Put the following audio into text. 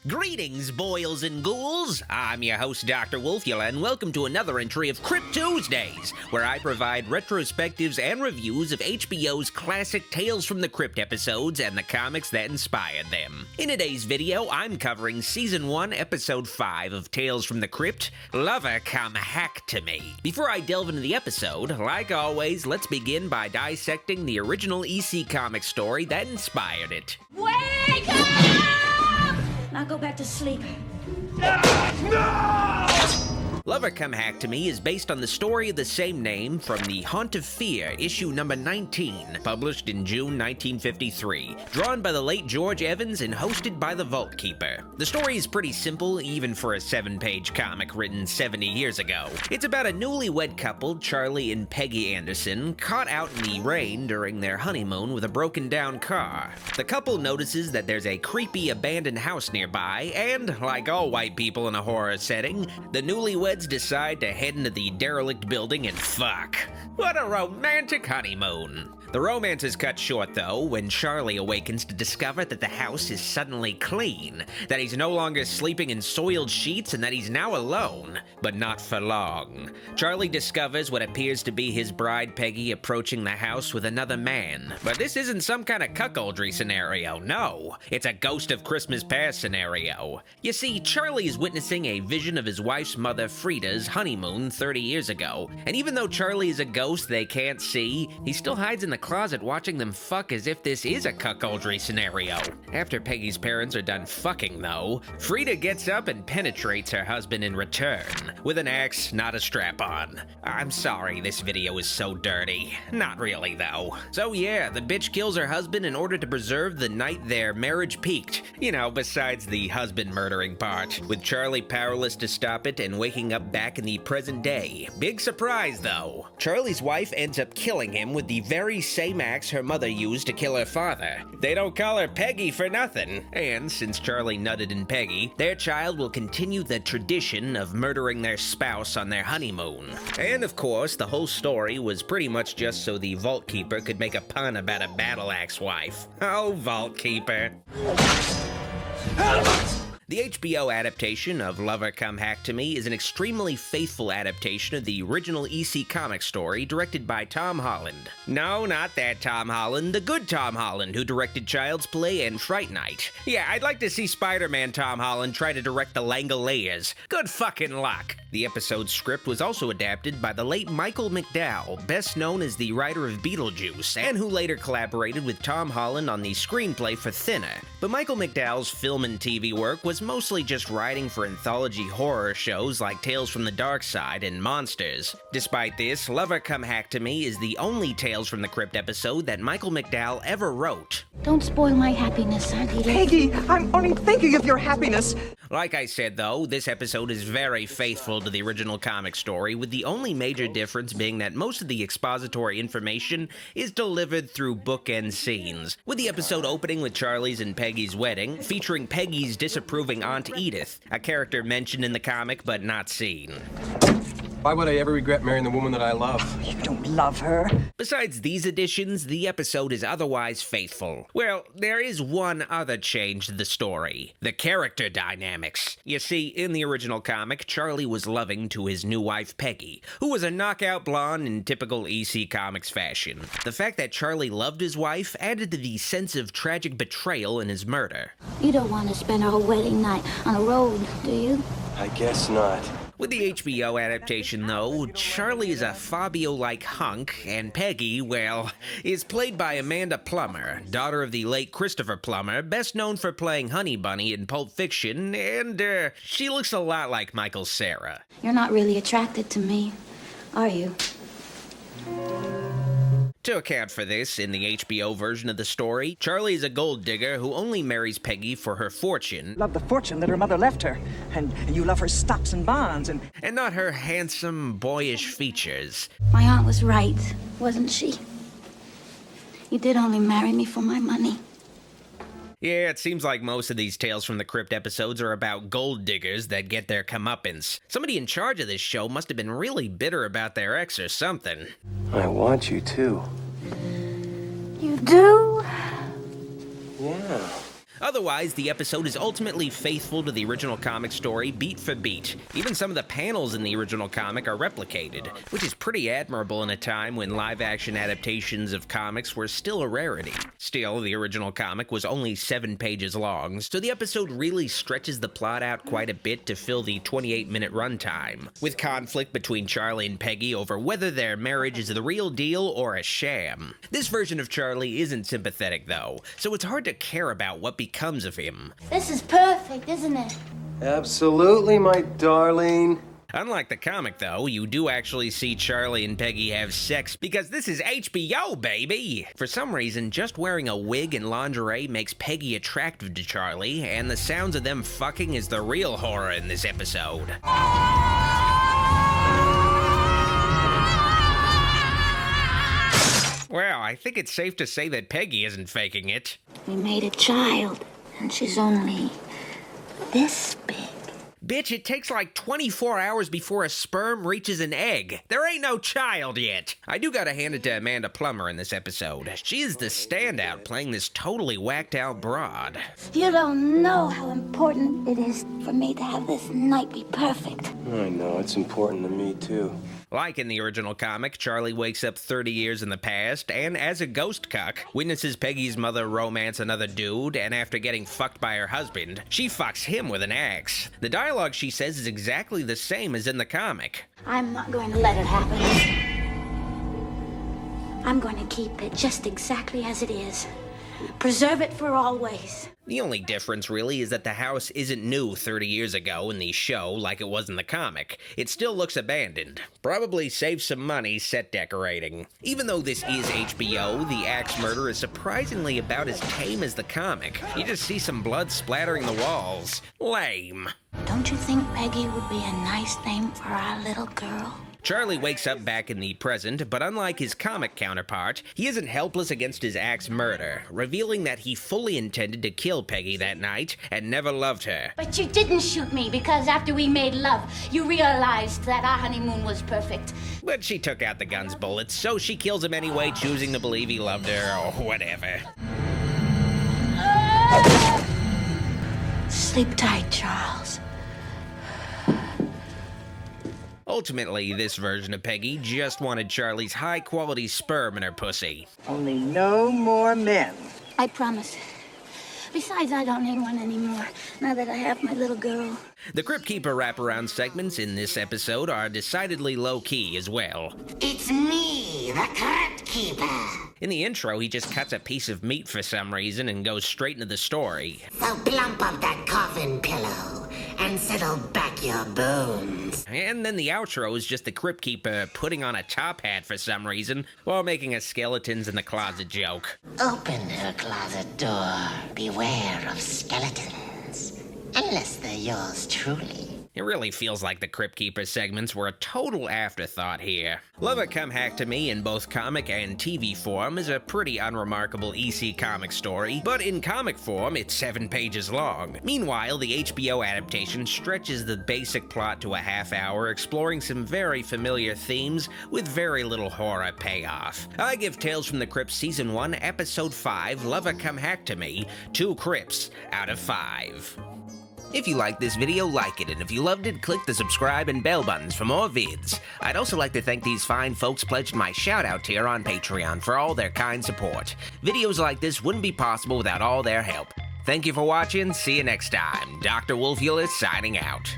Greetings, boils and ghouls! I'm your host, Dr. Wolfula, and welcome to another entry of Crypt Tuesdays, where I provide retrospectives and reviews of HBO's classic Tales from the Crypt episodes and the comics that inspired them. In today's video, I'm covering Season 1, Episode 5 of Tales from the Crypt, Lover Come Hack to Me. Before I delve into the episode, like always, let's begin by dissecting the original EC comic story that inspired it. Wake up! Now go back to sleep. No! Lover Come Hack to Me is based on the story of the same name from The Haunt of Fear, issue number 19, published in June 1953, drawn by the late George Evans and hosted by the Vault Keeper. The story is pretty simple, even for a 7-page comic written 70 years ago. It's about a newlywed couple, Charlie and Peggy Anderson, caught out in the rain during their honeymoon with a broken-down car. The couple notices that there's a creepy abandoned house nearby, and, like all white people in a horror setting, the newlyweds decide to head into the derelict building and fuck. What a romantic honeymoon. The romance is cut short, though, when Charlie awakens to discover that the house is suddenly clean, that he's no longer sleeping in soiled sheets, and that he's now alone, but not for long. Charlie discovers what appears to be his bride Peggy approaching the house with another man, but this isn't some kind of cuckoldry scenario, no. It's a Ghost of Christmas Past scenario. You see, Charlie is witnessing a vision of his wife's mother Frida's honeymoon 30 years ago, and even though Charlie is a ghost they can't see, he still hides in the closet watching them fuck as if this is a cuckoldry scenario. After Peggy's parents are done fucking, though, Frida gets up and penetrates her husband in return, with an axe, not a strap-on. I'm sorry this video is so dirty. Not really, though. So yeah, the bitch kills her husband in order to preserve the night their marriage peaked. You know, besides the husband murdering part, with Charlie powerless to stop it and waking up back in the present day. Big surprise, though. Charlie's wife ends up killing him with the very same axe her mother used to kill her father. They don't call her Peggy for nothing. And since Charlie nutted in Peggy, their child will continue the tradition of murdering their spouse on their honeymoon. And of course, the whole story was pretty much just so the Vault Keeper could make a pun about a battle axe wife. Oh, Vault Keeper. The HBO adaptation of Lover Come Hack to Me is an extremely faithful adaptation of the original EC comic story directed by Tom Holland. No, not that Tom Holland, the good Tom Holland who directed Child's Play and Fright Night. Yeah, I'd like to see Spider-Man Tom Holland try to direct the Langoliers. Good fucking luck. The episode's script was also adapted by the late Michael McDowell, best known as the writer of Beetlejuice, and who later collaborated with Tom Holland on the screenplay for Thinner. But Michael McDowell's film and TV work was mostly just writing for anthology horror shows like Tales from the Dark Side and Monsters. Despite this, Lover Come Hack to Me is the only Tales from the Crypt episode that Michael McDowell ever wrote. Don't spoil my happiness, Auntie. Peggy, I'm only thinking of your happiness. Like I said, though, this episode is very faithful to the original comic story, with the only major difference being that most of the expository information is delivered through bookend scenes, with the episode opening with Charlie's and Peggy's wedding, featuring Peggy's disapproving Aunt Edith, a character mentioned in the comic but not seen. Why would I ever regret marrying the woman that I love? You don't love her. Besides these additions, the episode is otherwise faithful. Well, there is one other change to the story: the character dynamics. You see, in the original comic, Charlie was loving to his new wife Peggy, who was a knockout blonde in typical EC Comics fashion. The fact that Charlie loved his wife added to the sense of tragic betrayal in his murder. You don't want to spend our wedding night on a road, do you? I guess not. With the HBO adaptation, though, Charlie is a Fabio-like hunk, and Peggy, well, is played by Amanda Plummer, daughter of the late Christopher Plummer, best known for playing Honey Bunny in Pulp Fiction, and, she looks a lot like Michael Cera. You're not really attracted to me, are you? To account for this, in the HBO version of the story, Charlie is a gold digger who only marries Peggy for her fortune. Love the fortune that her mother left her. And you love her stocks and bonds and not her handsome, boyish features. My aunt was right, wasn't she? You did only marry me for my money. Yeah, it seems like most of these Tales from the Crypt episodes are about gold diggers that get their comeuppance. Somebody in charge of this show must have been really bitter about their ex or something. I want you too. You do? Yeah. Otherwise, the episode is ultimately faithful to the original comic story beat for beat. Even some of the panels in the original comic are replicated, which is pretty admirable in a time when live-action adaptations of comics were still a rarity. Still, the original comic was only 7 pages long, so the episode really stretches the plot out quite a bit to fill the 28-minute runtime, with conflict between Charlie and Peggy over whether their marriage is the real deal or a sham. This version of Charlie isn't sympathetic, though, so it's hard to care about what becomes of him. This is perfect, isn't it? Absolutely, my darling. Unlike the comic, though, you do actually see Charlie and Peggy have sex because this is HBO, baby! For some reason, just wearing a wig and lingerie makes Peggy attractive to Charlie, and the sounds of them fucking is the real horror in this episode. Well, I think it's safe to say that Peggy isn't faking it. We made a child, and she's only this big. Bitch, it takes like 24 hours before a sperm reaches an egg. There ain't no child yet. I do gotta hand it to Amanda Plummer in this episode. She is the standout playing this totally whacked out broad. You don't know how important it is for me to have this night be perfect. I know, it's important to me, too. Like in the original comic, Charlie wakes up 30 years in the past, and as a ghost cuck, witnesses Peggy's mother romance another dude, and after getting fucked by her husband, she fucks him with an axe. The dialogue she says is exactly the same as in the comic. I'm not going to let it happen. I'm going to keep it just exactly as it is. Preserve it for always. The only difference, really, is that the house isn't new 30 years ago in the show like it was in the comic. It still looks abandoned. Probably saves some money set decorating. Even though this is HBO, the axe murder is surprisingly about as tame as the comic. You just see some blood splattering the walls. Lame. Don't you think Peggy would be a nice name for our little girl? Charlie wakes up back in the present, but unlike his comic counterpart, he isn't helpless against his axe murder, revealing that he fully intended to kill Peggy that night and never loved her. But you didn't shoot me because after we made love, you realized that our honeymoon was perfect. But she took out the gun's bullets, so she kills him anyway, choosing to believe he loved her or whatever. Sleep tight, Charles. Ultimately, this version of Peggy just wanted Charlie's high-quality sperm in her pussy. Only no more men. I promise. Besides, I don't need one anymore, now that I have my little girl. The Crypt Keeper wraparound segments in this episode are decidedly low-key as well. It's me, the Crypt Keeper. In the intro, he just cuts a piece of meat for some reason and goes straight into the story. So plump up that coffin pillow and settle back your bones. And then the outro is just the Crypt Keeper putting on a top hat for some reason while making a skeletons in the closet joke. Open her closet door. Beware of skeletons. Unless they're yours truly. It really feels like the Crypt Keeper segments were a total afterthought here. Lover Come Hack to Me in both comic and TV form is a pretty unremarkable EC comic story, but in comic form it's 7 pages long. Meanwhile, the HBO adaptation stretches the basic plot to a half hour, exploring some very familiar themes with very little horror payoff. I give Tales from the Crypt Season 1, Episode 5, Lover Come Hack to Me, 2 Crypts out of 5. If you liked this video, like it, and if you loved it, click the subscribe and bell buttons for more vids. I'd also like to thank these fine folks pledged my shout-out tier on Patreon for all their kind support. Videos like this wouldn't be possible without all their help. Thank you for watching, see you next time. Dr. Wolfula signing out.